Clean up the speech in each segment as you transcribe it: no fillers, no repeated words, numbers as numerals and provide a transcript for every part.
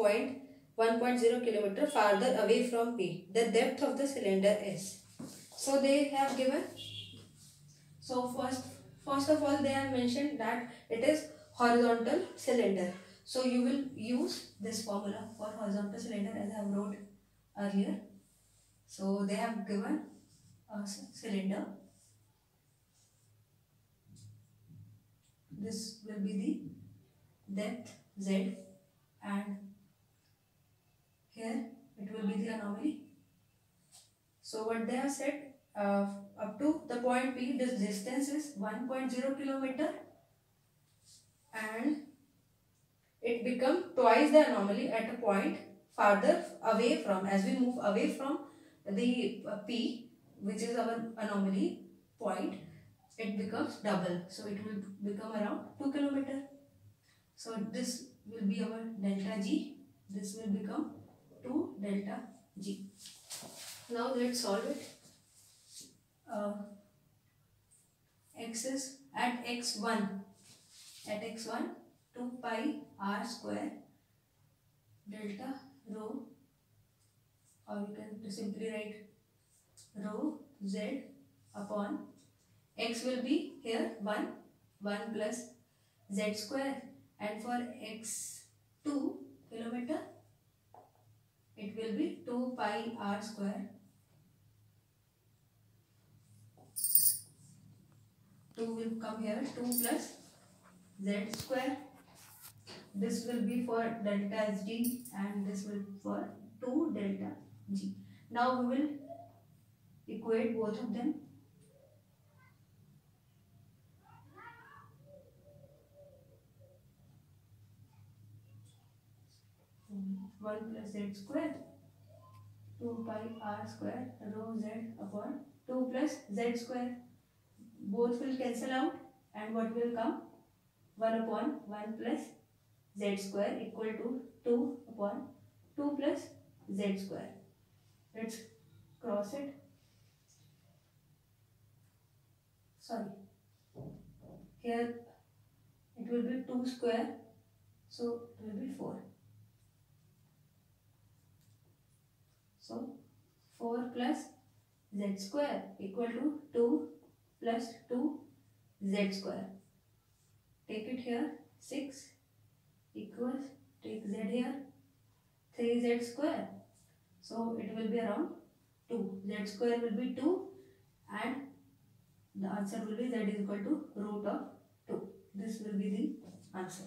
point 1.0 kilometer farther away from P. The depth of the cylinder is. So they have given. So first of all they have mentioned that it is horizontal cylinder. So you will use this formula for horizontal cylinder as I have wrote earlier. So they have given a cylinder. This will be the depth Z, and here it will be the anomaly. So what they have said, up to the point P, this distance is 1.0 kilometer, and it become twice the anomaly at a point farther away from, as we move away from the P, which is our anomaly point, it becomes double. So it will become around 2 kilometer. So this will be our delta G. This will become 2 delta G. Now let's solve it. X is at x1. At x1, 2 pi r square delta rho, or you can simply write rho z upon x will be here 1 plus z square, and for x2 kilometer it will be 2 pi r square. 2 will come here, 2 plus z square. This will be for delta g, and this will for 2 delta g. Now we will equate both of them. 1 plus z square, 2 pi r square rho z upon 2 plus z square. Both will cancel out, and what will come? 1 upon 1 plus z square equal to 2 upon 2 plus z square. Let's cross it. Sorry. Here it will be 2 square, so it will be 4. So 4 plus z square equal to 2 plus 2 z square. Take it here, 6 equals, take z here, 3z square. So it will be around 2. Z square will be 2, and the answer will be z is equal to root of 2. This will be the answer.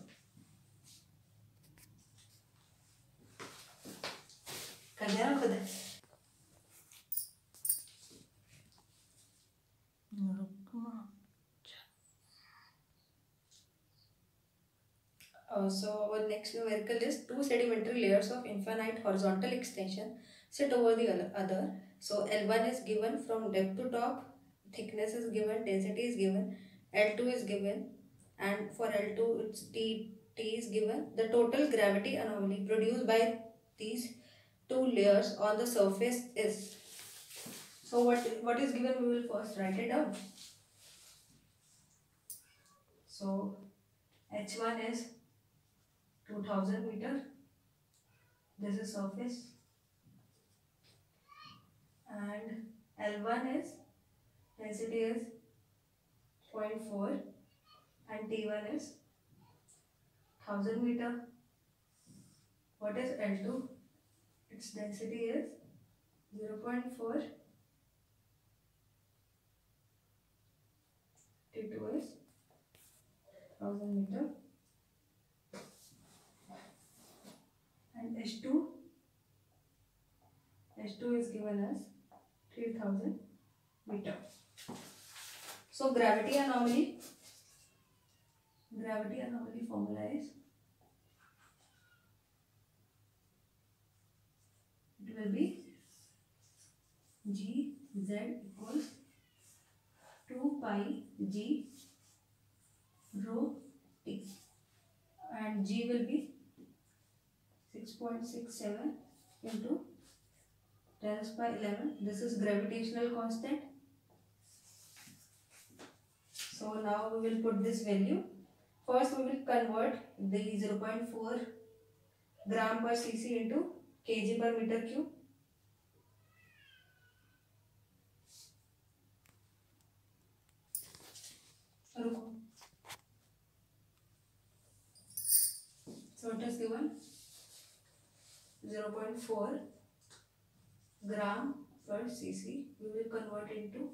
So our next numerical is 2 sedimentary layers of infinite horizontal extension sit over the other. So L1 is given from depth to top, thickness is given, density is given, L2 is given, and for L2 it's T is given. The total gravity anomaly produced by these 2 layers on the surface is. So what is given, we will first write it down. So H1 is 2000 meter. This is surface, and L1 is density is 0.4, and T1 is 1000 meter. What is L2? Its density is 0.4. T2 is 1000 meter, and H2 is given as 3000 meter. So gravity anomaly formula is, it will be Gz equals 2 pi G rho T, and G will be 6.67 into 10 by 11. This is gravitational constant. So now we will put this value. First we will convert the 0.4 gram per cc into kg per meter cube. So it is given 0.4 gram per cc. We will convert into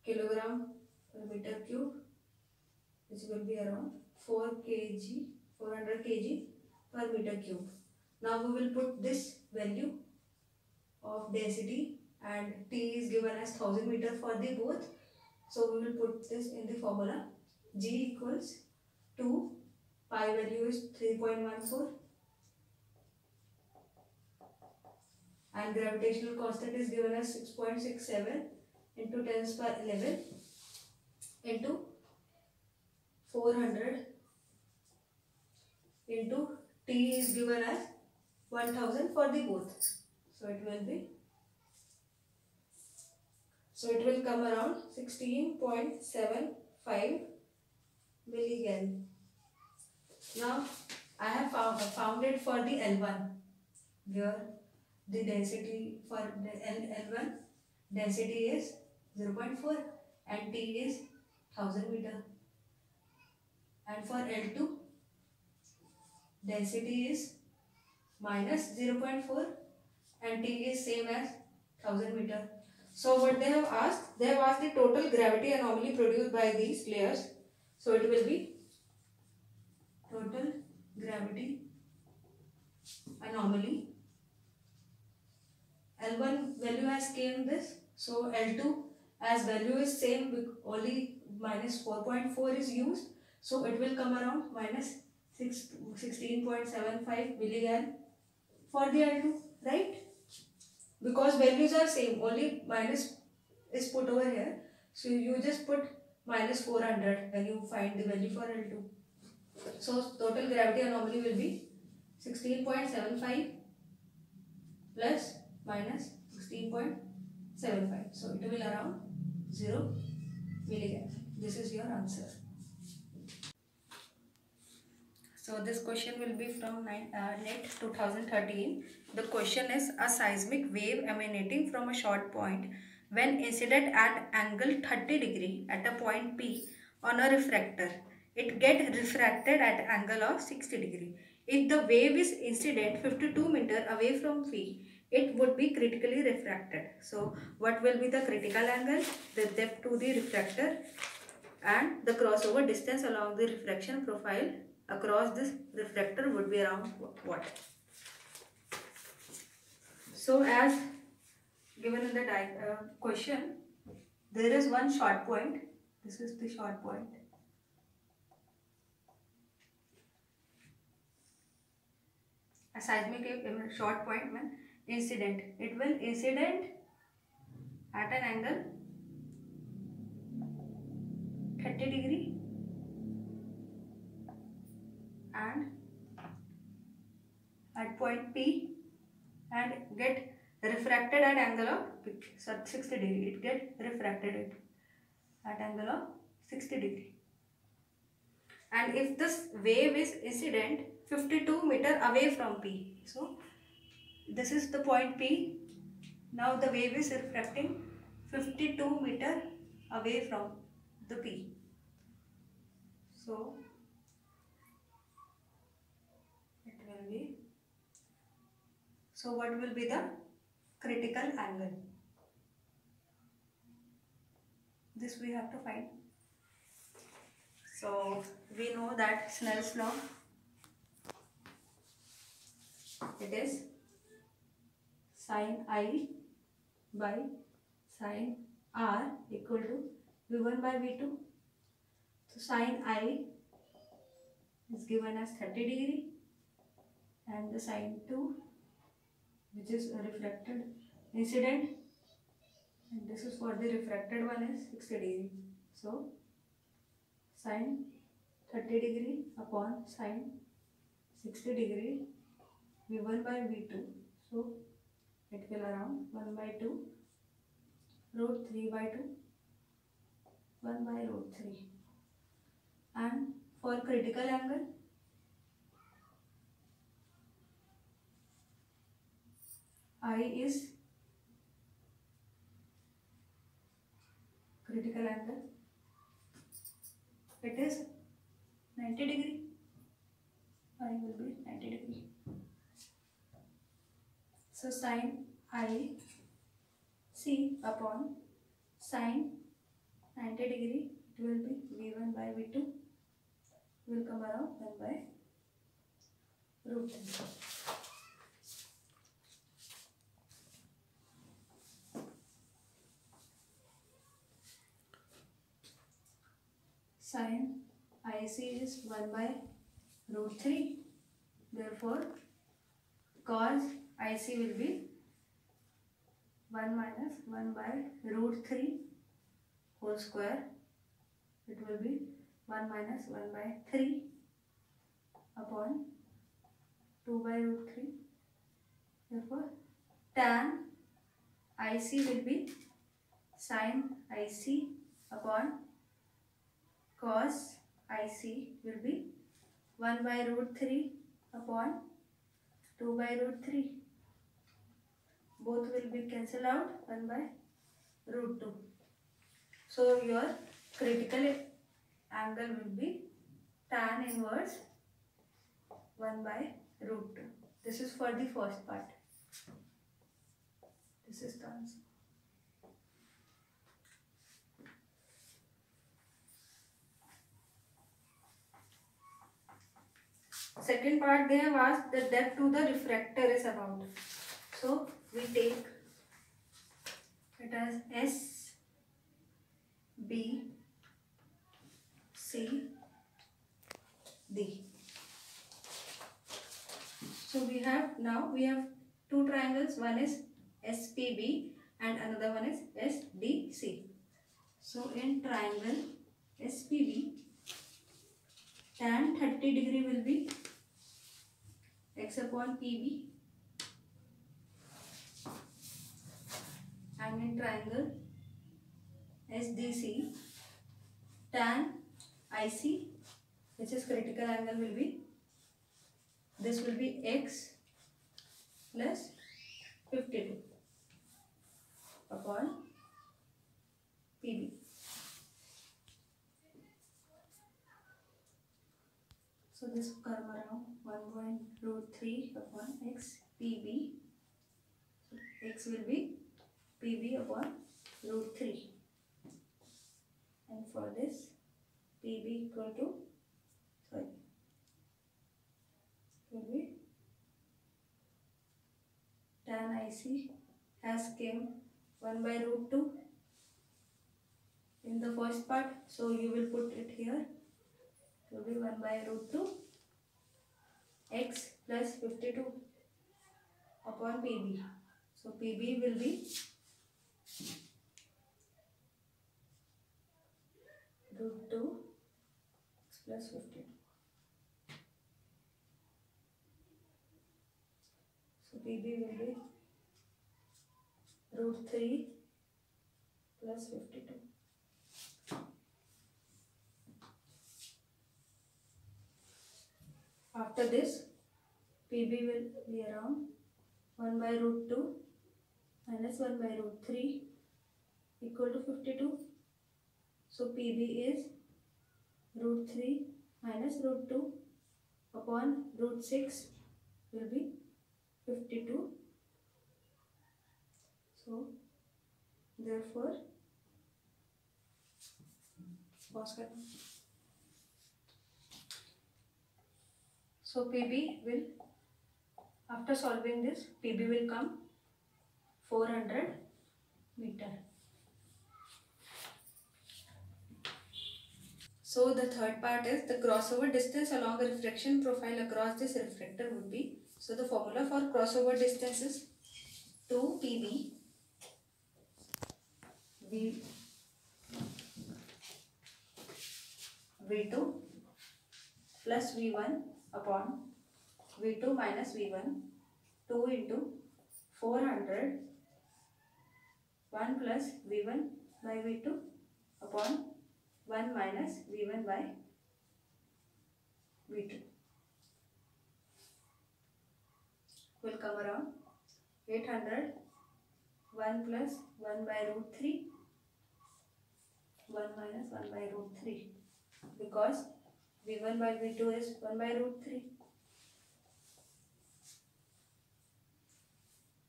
kilogram per meter cube, which will be around 400 kg per meter cube. Now we will put this value of density, and T is given as 1000 meter for the both. So we will put this in the formula. G equals 2, pi value is 3.14, and gravitational constant is given as 6.67 into 10 to the 11 into 400 into T is given as 1000 for the both. So it will come around 16.75 milligauss. Now I have found it for the L1, where the density for the L1 density is 0.4 and T is 1000 meter, and for L2 density is minus 0.4 and T is same as 1000 meter. So what they have asked the total gravity anomaly produced by these layers. So it will be total gravity anomaly. L1 value has came this, so L2 as value is same, only minus 4.4 is used, so it will come around minus 16.75 milliamp for the L2, right? Because values are same, only minus is put over here, so you just put minus 400 when you find the value for L2. So total gravity anomaly will be 16.75 plus minus 16.75. So it will around 0 milliamp. This is your answer. So this question will be from NET 2013. The question is a seismic wave emanating from a short point when incident at angle 30 degree at a point P on a refractor. It get refracted at angle of 60 degree. If the wave is incident 52 meter away from P, it would be critically refracted. So what will be the critical angle? The depth to the refractor and the crossover distance along the refraction profile across this refractor would be around what? So as given in the question, there is one short point. This is the short point. A seismic wave short point when incident. It will incident at an angle 30 degree and at point P and get refracted at angle of 60 degree. It get refracted at angle of 60 degree. And if this wave is incident 52 meter away from P, so this is the point P. Now the wave is refracting 52 meter away from the P. So it will be. So what will be the critical angle? This we have to find. So we know that Snell's law, it is sin I by sin R equal to V1 by V2. So sin I is given as 30 degree and the sin 2, which is a reflected incident, and this is for the refracted one, is 60 degree. So sin 30 degree upon sin 60 degree V1 by V2. So it will around 1 by 2 root 3 by 2 1 by root 3. And for critical angle, I is critical angle. It is 90 degree. I will be 90 degree. So sin I C upon sin 90 degree, it will be V1 by V2 will come around 1 by root 3. Sin IC is 1 by root 3. Therefore, cos IC will be 1 minus 1 by root 3 whole square. It will be 1 minus 1 by 3 upon 2 by root 3. Therefore, tan IC will be sin IC upon cos IC will be 1 by root 3 upon 2 by root 3. Both will be cancelled out 1 by root 2. So your critical angle will be tan inverse 1 by root 2. This is for the first part. This is the answer. Second part they have asked the depth to the refractor is about. So we take it as S, B, C, D. So we have two triangles. One is SPB and another one is SDC. So in triangle SPB, tan 30 degree will be x upon PB, and in triangle SDC, tan IC, which is critical angle, will be x plus 52 upon PB. So this will come around 1 root 3 upon x PB. So x will be PB upon root 3. And for this, PB equal to, will be tan IC has came 1 by root 2 in the first part. So you will put it here. It will be 1 by root 2 x plus 52 upon PB. So PB will be root 2 x plus 52. So PB will be root 3 plus 52. After this, PB will be around 1 by root 2 minus 1 by root 3 equal to 52. So PB is root 3 minus root 2 upon root 6 will be 52. So therefore, so PB will, after solving this, PB will come 400 meter. So the third part is the crossover distance along a refraction profile across this refractor would be. So the formula for crossover distance is 2 PB V2 plus V1 upon V2 minus V1, 2 into 400, 1 plus V1 by V2 upon 1 minus V1 by V2 will come around 800 1 plus 1 by root 3, 1 minus 1 by root 3, because V1 by V2 is 1 by root 3.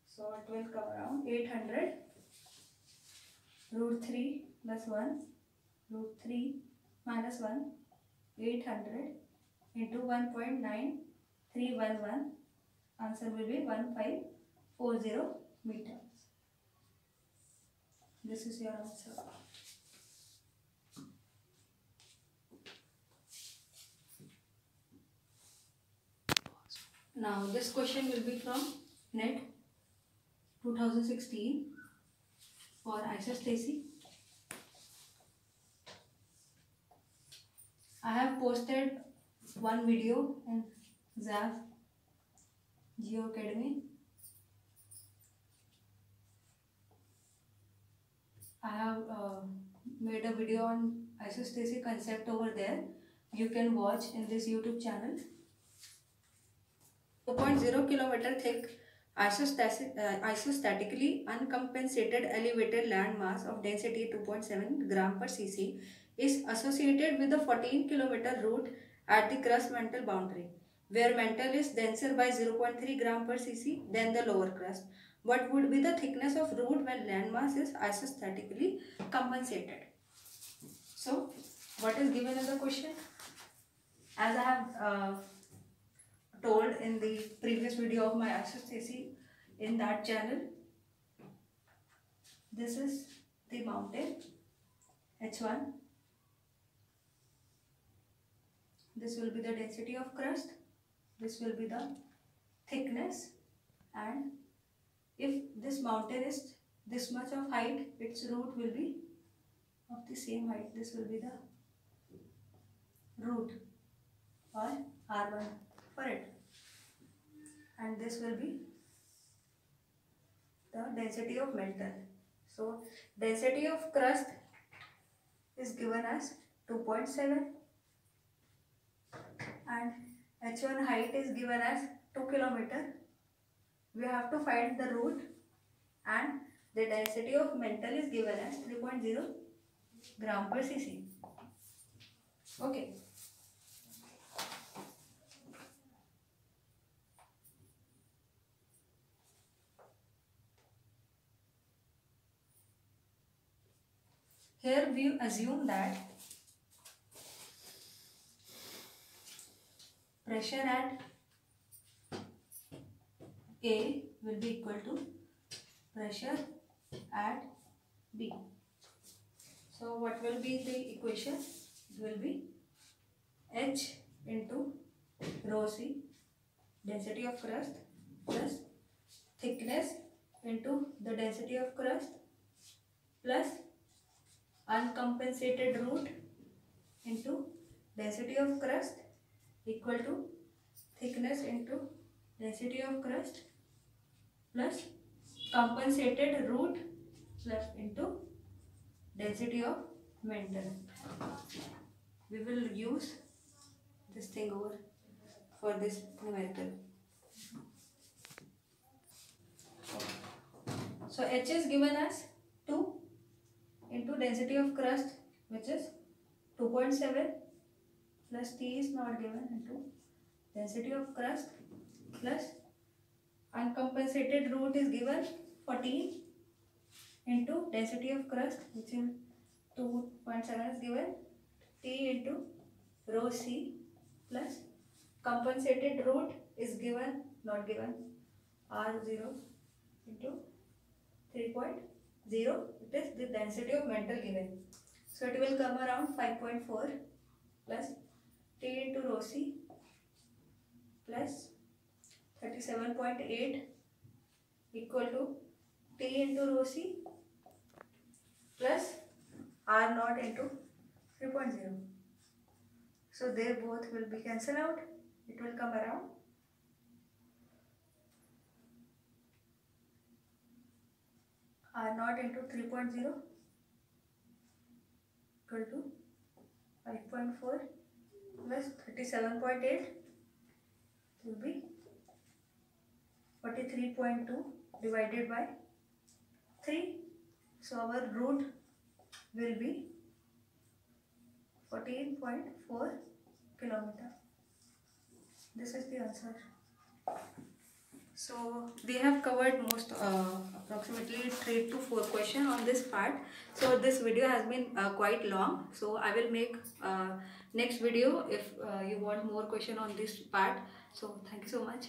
So it will come around 800 root 3 plus 1, root 3 minus 1, 800 into 1.9311. Answer will be 1540 meters. This is your answer. Now this question will be from NET 2016 for isostasy. I have posted one video in ZAF Geo Academy. I have made a video on isostasy concept over there. You can watch in this YouTube channel. 2.0 kilometer thick isostatically uncompensated elevated land mass of density 2.7 gram per cc is associated with the 14 kilometer route at the crust mantle boundary, where mantle is denser by 0.3 gram per cc than the lower crust. What would be the thickness of root when land mass is isostatically compensated? So, what is given in the question? As I have told in the previous video of my isostasy in that channel, this is the mountain H1. This will be the density of crust. This will be the thickness, and if this mountain is this much of height, its root will be of the same height. This will be the root or R1 for it, and this will be the density of mantle. So density of crust is given as 2.7 and H1 height is given as 2 km. We have to find the root, and the density of mantle is given as 3.0 gram per cc. Okay. Here we assume that pressure at A will be equal to pressure at B. So what will be the equation? It will be H into rho C, density of crust, plus thickness into the density of crust, plus uncompensated root into density of crust equal to thickness into density of crust plus compensated root plus into density of mantle. We will use this thing over for this numerical. So H is given as 2 into density of crust, which is 2.7, plus T is not given, into density of crust plus uncompensated root is given 14 into density of crust, which is 2.7 is given, T into rho C plus compensated root is given, not given, R0 into 3.0. It is the density of mantle given. So it will come around 5.4 plus T into rho C plus 37.8 equal to T into rho C plus R naught into 3.0. So they both will be cancelled out. It will come around R naught into 3.0 equal to 5.4 plus 37.8 will be 43.2 divided by 3. So our root will be 14.4 kilometer. This is the answer. So we have covered most approximately 3 to 4 questions on this part. So this video has been quite long. So I will make next video if you want more question on this part. So thank you so much.